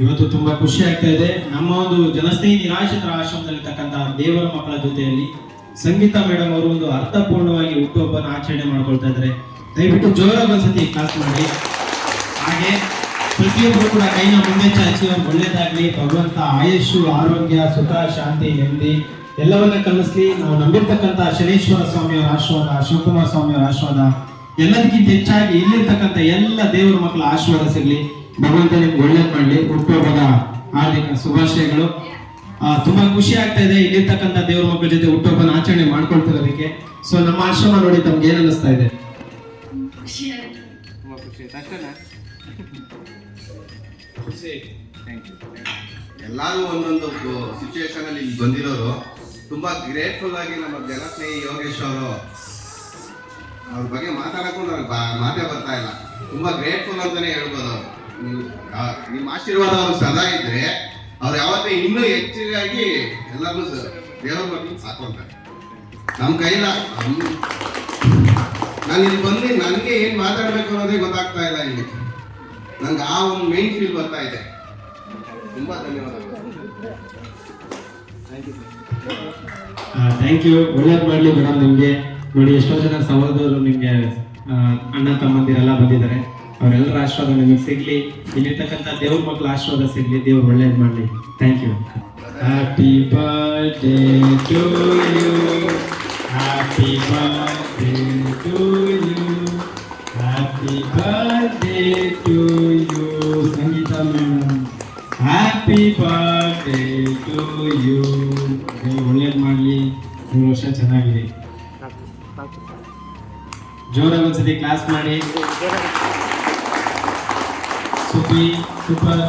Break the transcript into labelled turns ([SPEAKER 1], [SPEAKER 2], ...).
[SPEAKER 1] ಇವತ್ತು ತುಂಬಾ ಖುಷಿ ಆಗ್ತಾ ಇದೆ. ನಮ್ಮ ಒಂದು ಜನಸ್ನೇಹಿ ನಿರಾಶ್ರಿತರ ಆಶ್ರಮದಲ್ಲಿರ್ತಕ್ಕಂತಹ ದೇವರ ಮಕ್ಕಳ ಜೊತೆಯಲ್ಲಿ ಸಂಗೀತ ಮೇಡಮ್ ಅವರು ಒಂದು ಅರ್ಥಪೂರ್ಣವಾಗಿ ಹುಟ್ಟುಹಬ್ಬನ ಆಚರಣೆ ಮಾಡ್ಕೊಳ್ತಾ ಇದ್ದಾರೆ. ದಯವಿಟ್ಟು ಜೋರಾಗಿ ಒಂದ್ಸತಿ ಕ್ಲಾಸ್ ಮಾಡಿ. ಹಾಗೆ ಪ್ರತಿಯೊಬ್ಬರು ಕೂಡ ಕೈನ ಮುಂದೆ ಚಾಚಿ ಅವ್ರು ಒಳ್ಳೇದಾಗ್ಲಿ, ಭಗವಂತ ಆಯುಷು, ಆರೋಗ್ಯ, ಸುಖ, ಶಾಂತಿ, ನೆಮ್ಮದಿ ಎಲ್ಲವನ್ನ ಕಲಿಸ್ಲಿ. ನಾವು ನಂಬಿರ್ತಕ್ಕಂಥ ಶನೇಶ್ವರ ಸ್ವಾಮಿಯವರ ಆಶೀರ್ವಾದ, ಶಿವಕುಮಾರ ಸ್ವಾಮಿಯವರ ಆಶೀರ್ವಾದ, ಎಲ್ಲದಕ್ಕಿಂತ ಹೆಚ್ಚಾಗಿ ಇಲ್ಲಿರ್ತಕ್ಕಂಥ ಎಲ್ಲ ದೇವರ ಮಕ್ಕಳ ಆಶೀರ್ವಾದ ಸಿಗ್ಲಿ. ಭಗವಂತ ನಿಮ್ಗೆ ಒಳ್ಳೇದ್ ಮಾಡ್ಲಿ. ಹುಟ್ಟುಹಬ್ಬದ ಹಾರ್ದಿಕ ಶುಭಾಶಯಗಳು. ತುಂಬಾ ಖುಷಿ ಆಗ್ತಾ ಇದೆ ಇಲ್ಲಿರ್ತಕ್ಕಂಥ ದೇವರ ಮಕ್ಕಳ ಜೊತೆ ಹುಟ್ಟುಹಬ್ಬನ ಆಚರಣೆ ಮಾಡ್ಕೊಳ್ತಿರೋದಕ್ಕೆ. ಸೊ ನಮ್ಮ ಆಶ್ರಮ ನೋಡಿ ತಮ್ಗೆ ಏನ್ ಅನಿಸ್ತಾ ಇದೆ?
[SPEAKER 2] ಎಲ್ಲಾರು ಒಂದೊಂದು ಸಿಚುವೇಶನ್ ಅಲ್ಲಿ ಇಲ್ಲಿ ಬಂದಿರೋರು ತುಂಬಾ ಗ್ರೇಟ್ಫುಲ್ ಆಗಿ ನಮ್ಮ ಜನಸ್ನೇಹಿ ಯೋಗೇಶ್ ಅವರು ಅವ್ರ ಬಗ್ಗೆ ಮಾತಾಡಕ್ಕೂ ನನಗೆ ಮಾತೇ ಬರ್ತಾ ಇಲ್ಲ. ತುಂಬಾ ಗ್ರೇಟ್ಫುಲ್ ಅಂತಾನೆ ಹೇಳ್ಬೋದು. ನಿಮ್ಮ ಆಶೀರ್ವಾದ ಅವ್ರು ಸದಾ ಇದ್ರೆ ಅವ್ರು ಯಾವತ್ತೇ ಇನ್ನೂ ಹೆಚ್ಚಿಗಾಗಿ ಎಲ್ಲರೂ ದೇವ್ರ ಬಗ್ಗೆ ಸಾಕೊಂತಾರೆ. ನಮ್ಮ ಕೈಲ ನಾನು ಇಲ್ಲಿ ಬಂದು ನನಗೆ ಏನ್ ಮಾತಾಡ್ಬೇಕು ಅನ್ನೋದೇ ಗೊತ್ತಾಗ್ತಾ ಇಲ್ಲ. ಇಲ್ಲಿ ನಂಗೆ ಆ ಒಂದು ಮೈನ್ ಫೀಲ್ ಬರ್ತಾ ಇದೆ. ತುಂಬಾ ಧನ್ಯವಾದಗಳು.
[SPEAKER 1] Thank you. ಒಳ್ಳೇದು ಮಾಡ್ಲಿ ಮೇಡಮ್. ನಿಮ್ಗೆ ನೋಡಿ ಎಷ್ಟೋ ಜನ ಸಹೋದರರು ನಿಮ್ಗೆ ಅಣ್ಣ ತಮ್ಮಂದಿರೆಲ್ಲ ಬಂದಿದ್ದಾರೆ. ಅವರೆಲ್ಲರ ಆಶೀರ್ವಾದ ನಿಮಗೆ ಸಿಗ್ಲಿ. ಇಲ್ಲಿರ್ತಕ್ಕಂಥ ದೇವ್ರ ಮಕ್ಕಳ ಆಶೀರ್ವಾದ ಸಿಗ್ಲಿ. ದೇವ್ರು ಒಳ್ಳೇದು ಮಾಡ್ಲಿ. Thank you. Happy birthday to you, happy birthday to you, happy birthday to you. Sangeetha madam, happy birthday to you. ಒಳ್ಳೇದು ಮಾಡಲಿ. 3 ವರ್ಷ ಚೆನ್ನಾಗಿರಿ. ಜೋರಾಗಿ ಒಂದ್ಸತಿ ಕ್ಲಾಸ್ ಮಾಡಿ. ಸೂಪರ್.